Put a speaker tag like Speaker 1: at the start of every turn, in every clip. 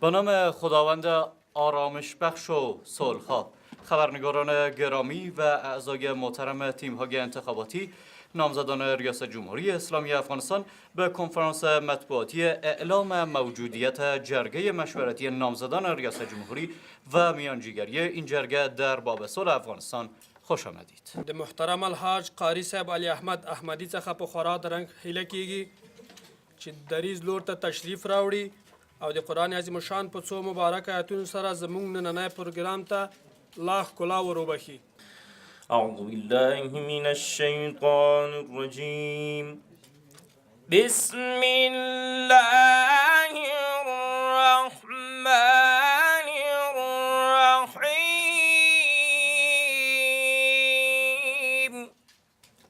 Speaker 1: به نام خداوند آرامش بخش و صلح‌خواه، خبرنگاران گرامی و اعضای محترم تیم‌های انتخاباتی نامزدان ریاست جمهوری اسلامی افغانستان به کنفرانس مطبوعاتی اعلام موجودیت جرگه مشورتی نامزدان ریاست جمهوری و میانجیگری این جرگه در باب صلح افغانستان خوش آمدید.
Speaker 2: د محترم الحاج قاری صاحب علي احمد احمدي څخه په خورا درنګ هیله کیږي چې دریز لور ته تشریف راوړي او د قرآن عظیم شان په څو مبارک آیاتونو سره زموږ نننی پروګرام ته لا ښکلا وروبخي.
Speaker 3: أعوذ بالله من الشيطان الرجيم بسم الله الرحمن الرحيم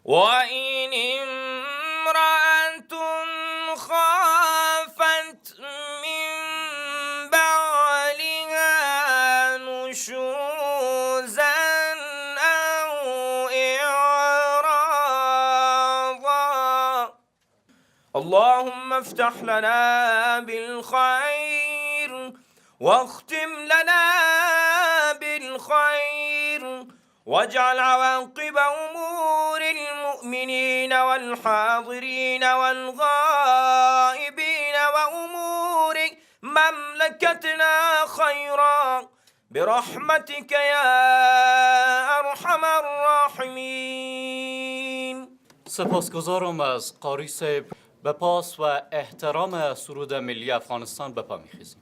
Speaker 3: وإن امرأة خافت من بعلها نشوزا اللهم افتح لنا بالخير واختم لنا بالخير واجعل عواقب أمور المؤمنين والحاضرين والغائبين وأمور مملكتنا خيرا برحمتك يا أرحم الراحمين.
Speaker 1: سپاسگزارم از قاری صاحب. به پاس و احترام سرود ملی افغانستان به پا می‌خیزیم.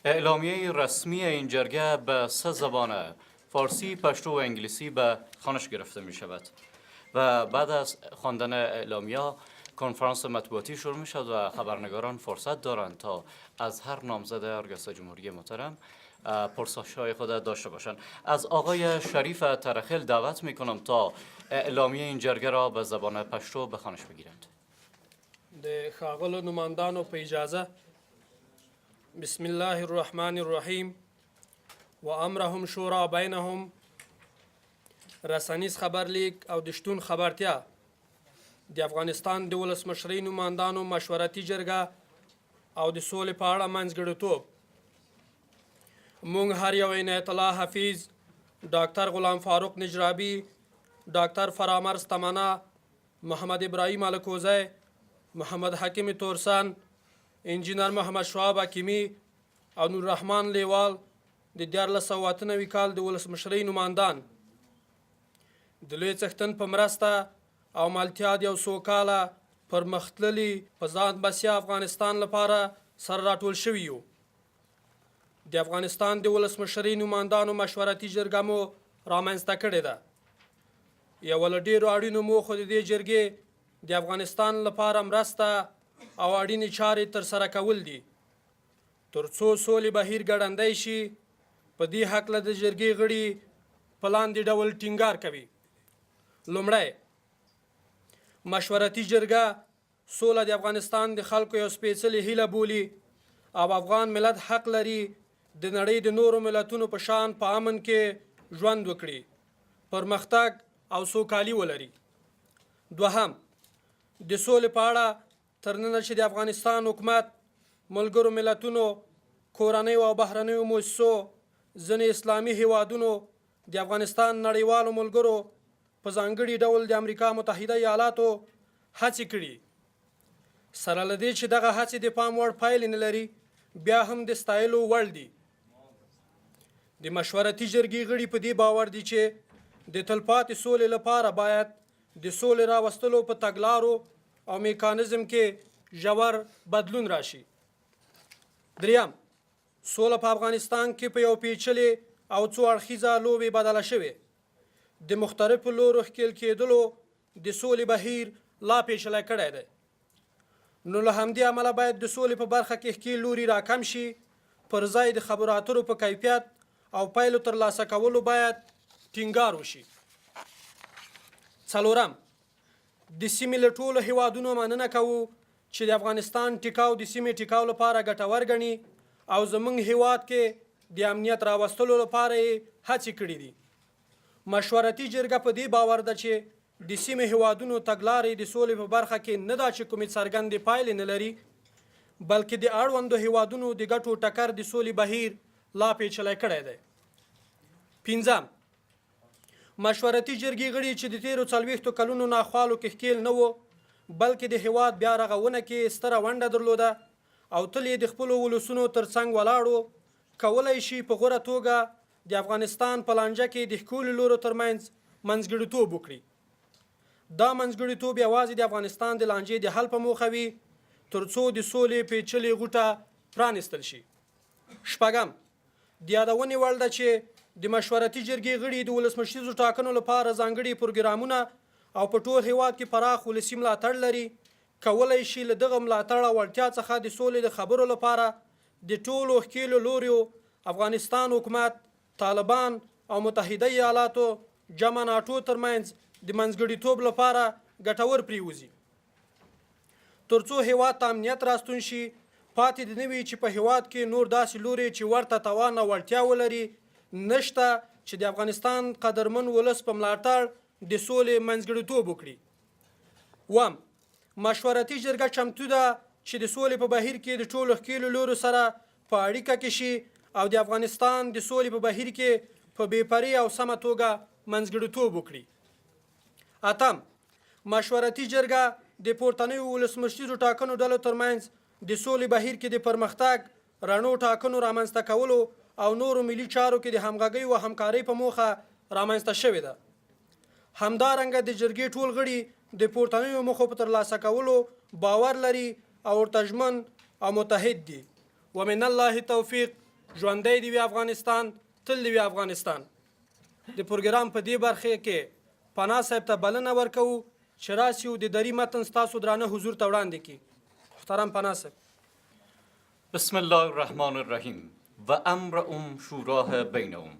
Speaker 1: اعلامیه رسمی این جرگه به 3 زبان فارسی، پشتو و انگلیسی به خوانش گرفته می شود و بعد از خواندن اعلامیه کنفرانس مطبوعاتی شروع می شود و خبرنگاران فرصت دارند تا از هر نامزد ریاست جمهوری محترم پرسش‌های خود داشته باشند. از آقای شریف ترخیل دعوت می کنم تا اعلامیه این جرگه را به زبان پشتو به خوانش بگیرند.
Speaker 2: د ښاغلو نوماندانو په اجازه بسم الله الرحمن الرحیم و امرهم شورا بینهم رسنيزخبرليک او د شتون خبرتيا د افغانستان د ولسمشرۍ نوماندانو مشورتي جرګه او د سولې په اړه منځګړیتوب مونږ هر یو عنایت الله حفیظ، ډاکټر غلام فاروق نجرابي، ډاکټر فرامرز تمنا، محمد ابراهیم الکوزی، محمد حکیم تورسان، انجینر محمد شعاب حکیمی او نور رحمان لیوال د 1498 کال د ولسمشرۍ نوماندان د لوی څښتن په مرسته او مالتیا د یو سوکاله پرمختللي په ځان بسیا افغانستان لپاره سره راټول شوي یو. د افغانستان د ولسمشرۍ نوماندانو مشورتي جرګه مو رامنځته کړې ده. یوه له ډېرو اړینو موخو د دې جرګې د افغانستان لپاره مرسته او اړینې چارې ترسره کول دي تر څو سولې بهیر ګړندی شي. په دې هکله د جرګې غړي په لاندې ډول ټینګار کوي. لومړی، مشورتي جرګه سوله د افغانستان د خلکو یو سپېڅلې هیله بولي او افغان ملت حق لري د نړۍ د نورو ملتونو په شان په امن کې ژوند وکړي، پرمختګ او سوکالي ولري. دوهم، د سولې په اړه تر ننه چې د افغانستان حکومت ملګرو ملتونو، کورنیو او بهرنیو مؤسسو، ځینې اسلامي هیوادونو، د افغانستان نړیوالو ملګرو، په ځانګړي ډول د امریکا متحده ایالاتو هڅې کړي. سره له دې چې دغه هڅې د پام وړ پایلې نه لري، بیا هم د ستایلو وړ دي. د مشورتي جرګې غړي په دې باور دي چې د تلپاتې سولې لپاره باید د سولې راوستلو په تګلارو او میکانیزم کې ژور بدلون راشي. دریم، سوله په افغانستان کې په یو پیچلي او څو اړخیزه لوبې بدله شوې. د مختلفو لورو ښکېل کېدلو د سولې بهیر لا پیچلی کړی دی. نو له همدې امله باید د سولې په برخه کې ښکېل لوري راکم شي. پر ځای د خبرو اترو په کیفیت او پایلو ترلاسه کولو باید ټینګار وشي. څلورم، د سیمې له ټولو هیوادونو مننه کوو چې د افغانستان ټیکاو د سیمې ټیکاو لپاره ګټور ګڼي او زموږ هیواد کې د امنیت راوستلو لپاره یې هڅې کړي دي. مشورتي جرګه په دې باور ده چې د سیمې هیوادونو تګلارې د سولې په برخه کې نه دا چې کومې څرګندې پایلې نه لري، بلکې د اړوندو هیوادونو د ګټو ټکر د سولې بهیر لا پیچلی کړی دی. پنځم، مشورتي جرګې غړي چې د تیرو 40 کلونو ناخوالو کې ښکېل نه وو، بلکې د هیواد بیا رغونه کې ستره ونډه درلوده او تل یې د خپلو ولسونو ترڅنګ ولاړو، کولی شي په غوره توګه د افغانستان په لانجه کې د ښکلو لورو ترمنځ منځګړیتوب وکړي. دا منځګړیتوب یوازې د افغانستان د لانجې د حل په موخه وي تر څو د سولې پیچلې غوټه پرانیستل شي. شپږم، د یادونې وړ ده چې د مشورتي جرګې غړي د ولسمشریزو ټاکنو لپاره ځانګړي پروګرامونه او په ټول هیواد کې پراخ ولسي ملاتړ لري. کولی شي له دغه ملاتړ او وړتیا څخه د سولې د خبرو لپاره د ټولو ښکېلو لوریو افغانستان حکومت، طالبان او متحده ایالاتو جمع ناټو ترمنځ د منځګړیتوب لپاره ګټور پریوزي. تر څو هیواد ته امنیت راستون شي، پاتې د نه وي چې په هیواد کې نور داسې لوري چې ورته توان او وړتیا ولري نشته چې د افغانستان قدرمن ولس په ملاتړ د سولې منځګړیتوب وکړي. اووم، مشورتي جرګه چمتو ده چې د سولې په بهیر کې د ټولو ښکېلو لورو سره په اړیکه کې شي او د افغانستان د سولې په بهیر کې په بې پرې او سمه توګه منځګړیتوب وکړي. اتم، مشورتي جرګه د پورتنیو ولسمشریزو ټاکنو ډلو ترمنځ د سولې بهیر کې د پرمختګ، رڼو ټاکنو رامنځته کولو او نورو ملي چارو کې د همغږۍ او همکارۍ په موخه رامنځته شوې ده. همدارنګه د جرګې ټول غړي د پورتنیو موخو په ترلاسه کولو باور لري او ورته ژمن او متحد دي. ومن الله توفیق. ژوندی دې وي افغانستان، تل دې وي افغانستان. د پروګرام په دې برخه کې پناه صاحب ته بلنه ورکوو چې راسي او د دري متن ستاسو درانه حضور ته وړاندې کړي. محترم پناه صاحب.
Speaker 1: بسم الله الرحمن الرحیم و امرهم شوراه بینهم.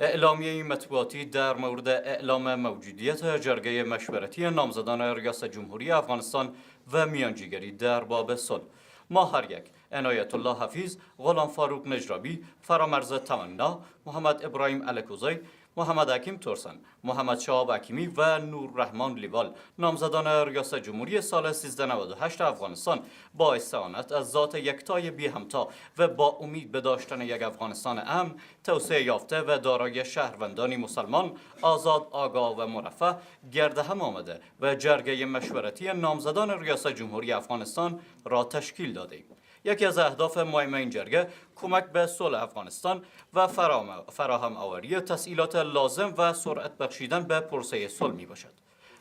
Speaker 1: اعلامیه مطبوعاتی در مورد اعلام موجودیت جرگه مشورتی نامزدان ریاست جمهوری افغانستان و میانجیگری در باب صلح. ما هر یک عنایت الله حفیظ، غلام فاروق نجرابی، فرامرز تمنا، محمد ابراهیم الکوزی، محمد حکیم تورسن، محمد شهاب حکیمی و نور رحمان لیوال نامزدان ریاست جمهوری سال 1398 افغانستان با استعانت از ذات یکتای بی همتا و با امید به داشتن یک افغانستان امن، توسعه یافته و دارای شهروندانی مسلمان، آزاد، آگاه و مرفه گرد هم آمده و جرگه مشورتی نامزدان ریاست جمهوری افغانستان را تشکیل دادیم. یکی از اهداف مهم این جرگه کمک به صلح افغانستان و فراهم آوری تسهیلات لازم و سرعت بخشیدن به پروسه صلح می باشد.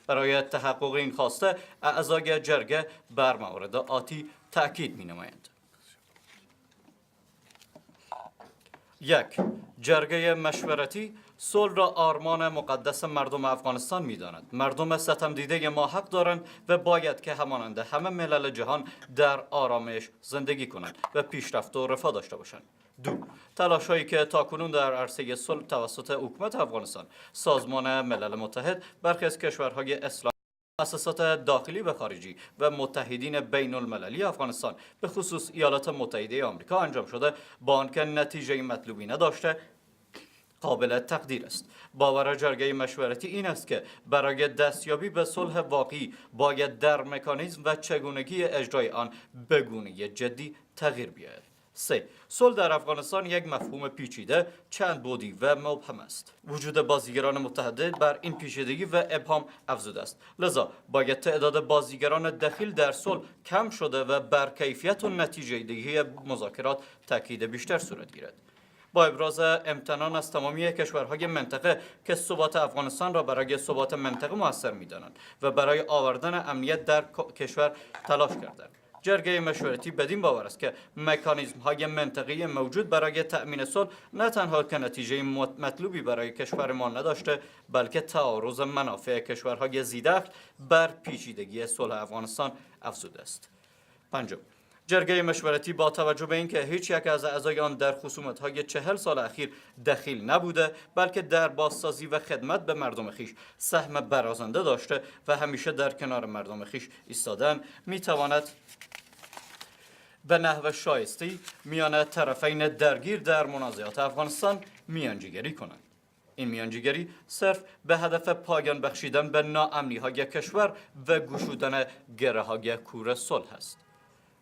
Speaker 1: برای تحقق این خواسته اعضای جرگه بر موارد آتی تأکید می نمایند. 1. جرگه مشورتی صلح را آرمان مقدس مردم افغانستان می‌داند. مردم ستم دیده ما حق دارند و باید که همانند همه ملل جهان در آرامش زندگی کنند و پیشرفت و رفاه داشته باشند. 2. تلاش‌هایی که تاکنون در عرصه صلح توسط حکومت افغانستان، سازمان ملل متحد، برخی از کشورهای اسلامی، مؤسسات داخلی و خارجی و متحدین بین المللی افغانستان به خصوص ایالات متحده آمریکا انجام شده با آنکه نتیجه مطلوبی نداشته قابل تقدیر است. باور جرگه مشورتی این است که برای دستیابی به صلح واقعی باید در مکانیزم و چگونگی اجرای آن به گونه جدی تغییر بیاید. 3. صلح در افغانستان یک مفهوم پیچیده، چند بعدی و مبهم است. وجود بازیگران متعدد بر این پیچیدگی و ابهام افزوده است. لذا باید تعداد بازیگران دخیل در صلح کم شده و بر کیفیت و نتیجه دهی مذاکرات تاکید بیشتر صورت گیرد. با ابراز امتنان از تمامی کشورهای منطقه که ثبات افغانستان را برای ثبات منطقه مؤثر می‌دانند و برای آوردن امنیت در کشور تلاش کردند. جرگه مشورتی بدین باور است که مکانیزم های منطقی موجود برای تأمین صلح نه تنها که نتیجه مطلوبی برای کشور ما نداشته بلکه تعارض منافع کشورهای ذی‌دخل بر پیچیدگی صلح افغانستان افزوده است. پنجم، جرگه مشورتی با توجه به اینکه هیچ یک از اعضای آن در خصومت‌های 40 سال اخیر دخیل نبوده بلکه در بازسازی و خدمت به مردم خیش سهم برازنده داشته و همیشه در کنار مردم خیش ایستادن میتواند به نحو شایسته میان طرفین درگیر در منازعات افغانستان میانجیگری کنند. این میانجیگری صرف به هدف پایان بخشیدن به ناامنی‌های کشور و گشودن گره‌های کور صلح است.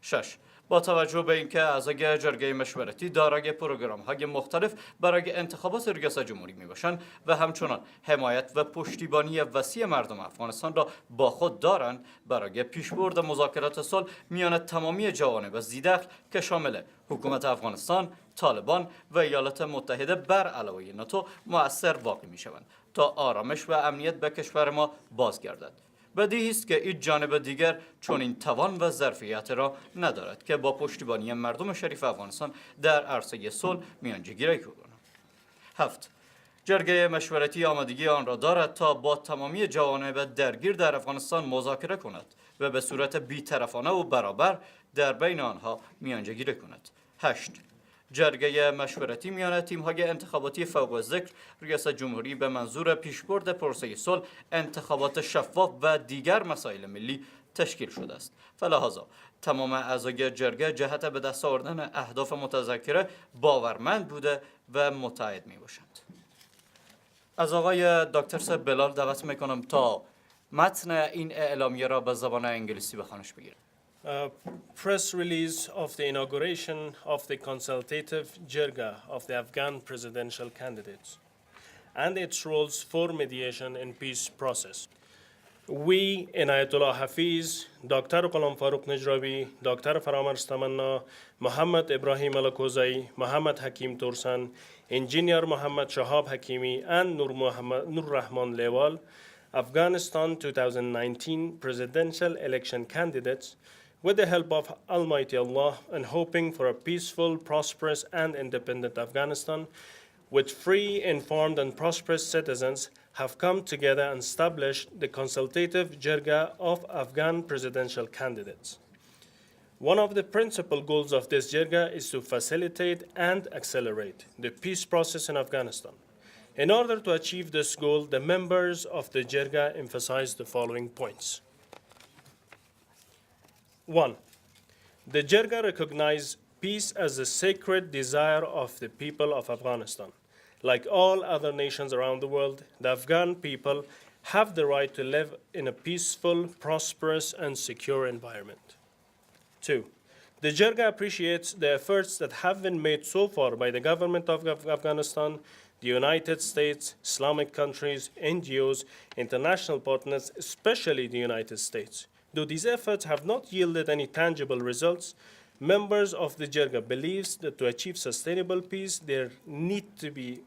Speaker 1: 6. با توجه به اینکه اعضای جرگه مشورتی دارای پروگرام‌های مختلف برای انتخابات ریاست جمهوری میباشند و همچنان حمایت و پشتیبانی وسیع مردم افغانستان را با خود دارند، برای پیشبرد مذاکرات صلح میان تمامی جوانب ذی‌دخل که شامل حکومت افغانستان، طالبان و ایالات متحده بر علاوه ناتو مؤثر واقع میشوند تا آرامش و امنیت به کشور ما بازگردد. بدیهی است که این جانب دیگر چون این توان و ظرفیت را ندارد که با پشتیبانی مردم شریف افغانستان در عرصه صلح میانجیگری کند. 7. جرگه مشورتی آمادگی آن را دارد تا با تمامی جوانب درگیر در افغانستان مذاکره کند و به صورت بی‌طرفانه و برابر در بین آنها میانجیگری کند. 8. جرگه مشورتی میان تیم‌های انتخاباتی فوق الذکر ریاست جمهوری به منظور پیشبرد پروسه صلح، انتخابات شفاف و دیگر مسائل ملی تشکیل شده است. فلذا تمام اعضای جرگه جهت به دست آوردن اهداف متذکره باورمند بوده و متعهد میباشند. از آقای دکتر صاحب بلال دعوت میکنم تا متن این اعلامیه را به زبان انگلیسی به خوانش بگیرد.
Speaker 4: Press release of the inauguration of the consultative Jirga of the Afghan presidential candidates and its roles for mediation in peace process. We, Inayatullah Hafiz, Dr. Ghulam Farooq Nijrabi, Dr. Faramarste Tamanna, Muhammad Ibrahim Alakozai, Muhammad Hakim Tursan, Engineer Muhammad Shahab Hakimi, and Nur Rahman Lewal, Afghanistan 2019 presidential election candidates, with the help of Almighty Allah and hoping for a peaceful, prosperous, and independent Afghanistan, with free, informed, and prosperous citizens, have come together and established the consultative Jirga of Afghan presidential candidates. One of the principal goals of this Jirga is to facilitate and accelerate the peace process in Afghanistan. In order to achieve this goal, the members of the Jirga emphasize the following points. 1. The Jirga recognize peace as a sacred desire of the people of Afghanistan. Like all other nations around the world, the Afghan people have the right to live in a peaceful, prosperous, and secure environment. 2. The Jirga appreciates the efforts that have been made so far by the government of Afghanistan, the United States, Islamic countries, NGOs, international partners, especially the United States. Though these efforts have not yielded any tangible results, members of the Jirga believes that to achieve sustainable peace, there need to be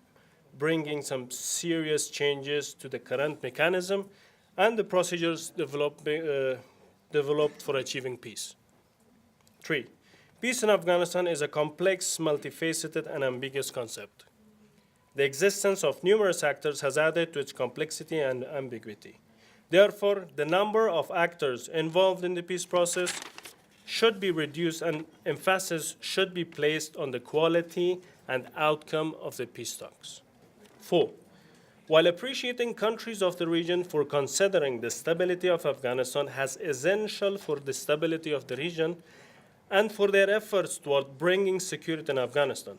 Speaker 4: bringing some serious changes to the current mechanism and the procedures developed for achieving peace. 3. Peace in Afghanistan is a complex, multifaceted, and ambiguous concept. The existence of numerous actors has added to its complexity and ambiguity. Therefore, the number of actors involved in the peace process should be reduced and emphasis should be placed on the quality and outcome of the peace talks. 4. While appreciating countries of the region for considering the stability of Afghanistan as essential for the stability of the region and for their efforts toward bringing security in Afghanistan,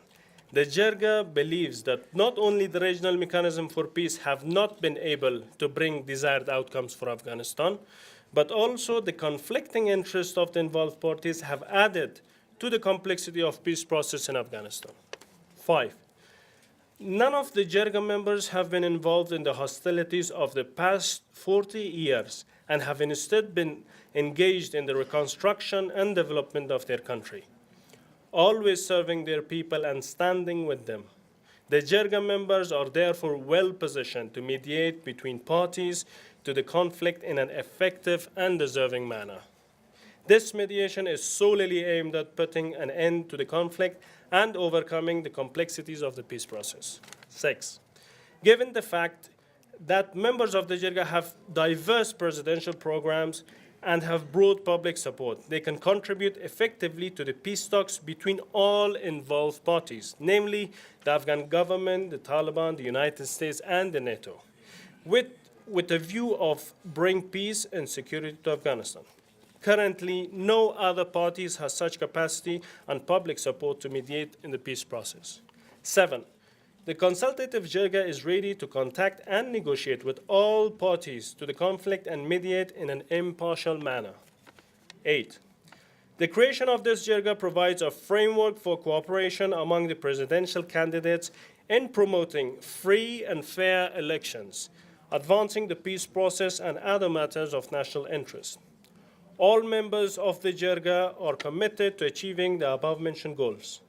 Speaker 4: the Jirga believes that not only the regional mechanism for peace have not been able to bring desired outcomes for Afghanistan, but also the conflicting interests of the involved parties have added to the complexity of peace process in Afghanistan. 5. None of the Jirga members have been involved in the hostilities of the past 40 years and have instead been engaged in the reconstruction and development of their country, always serving their people and standing with them. The Jirga members are therefore well positioned to mediate between parties to the conflict in an effective and deserving manner. This mediation is solely aimed at putting an end to the conflict and overcoming the complexities of the peace process. 6. Given the fact that members of the Jirga have diverse presidential programs and have broad public support, they can contribute effectively to the peace talks between all involved parties, namely the Afghan government, the Taliban, the United States, and the NATO, with a view of bring peace and security to Afghanistan. Currently, no other parties has such capacity and public support to mediate in the peace process. 7. The consultative Jirga is ready to contact and negotiate with all parties to the conflict and mediate in an impartial manner. 8. The creation of this Jirga provides a framework for cooperation among the presidential candidates in promoting free and fair elections, advancing the peace process and other matters of national interest. All members of the Jirga are committed to achieving the above-mentioned goals.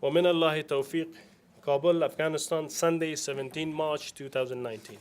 Speaker 4: ومن الله توفيق. Kabul, Afghanistan, Sunday, 17 March 2019.